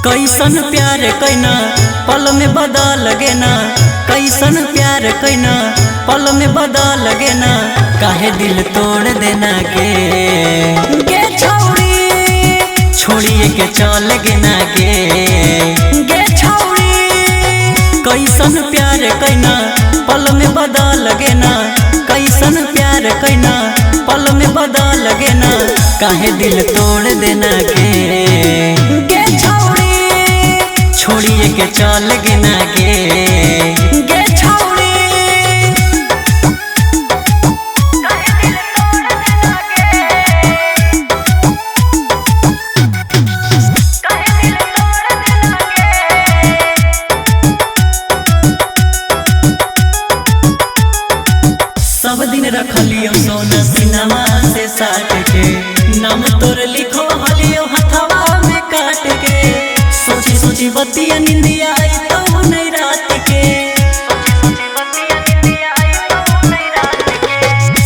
कैसन प्यार कैना पल में बदल गेना, कैसन प्यार कैना पल में बदल गेना, काहे दिल तोड़ देना गे छौड़ी छोड़िए के चल गेना गे छौड़ी। कैसन प्यार कैना पल में बदल गेना, कैसन प्यार कैना पल में बदल गेना, काहे दिल तोड़ देना गे छोड़िए के चल गेना गे छौड़ी। सब दिन रखलियो सोना सिनमा से साट के, नाम तोर लिखो हलियो हथवा में काट के, सोची सोची बतिया निंदिया आई तो नहीं रात के,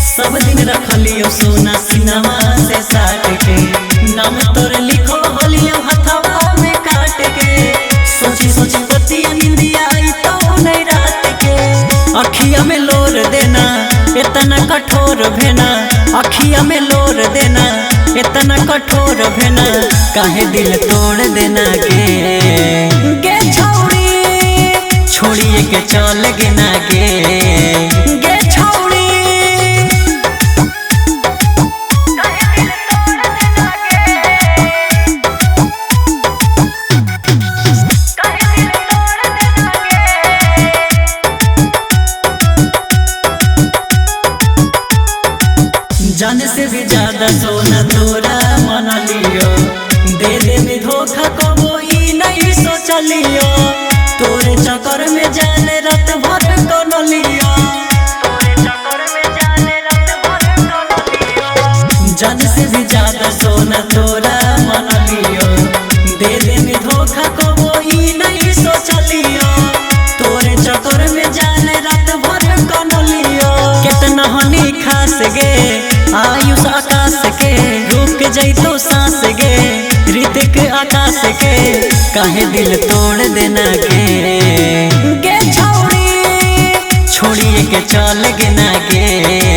सब दिन रखलियो सोना सिनमा से साट के, नाम तोर लिखो हलियो हथवा में काट के, सोची सोची बतिया निंदिया आई तो नहीं रात के। अखिया में लोर देना इतना कठोर भेना, अखिया में लोर देना इतना कठोर भेना, काहे दिल तोड़ देना गे छौड़ी छोड़िए के चल गेना गे छौड़ी। जान से भी ज्यादा सोना तोरा मन लियो, दे दे में धोखा कबो ई नहीं सोचलियो, तोरे चक्कर में जाने रात भर कन लियो, जान से भी ज्यादा सोना तोरा मन लियो, दे दे में धोखा कबो ई नहीं सोचलियो, तोरे चक्कर में जाने रात भर कन लियो। कितना हनी खास गे आयुष आकाश के, रुक जैतो सांस गे ऋतिक आकाश के, काहे दिल तोड़ देना गे छौड़ी छोड़िए के चल गेना गे।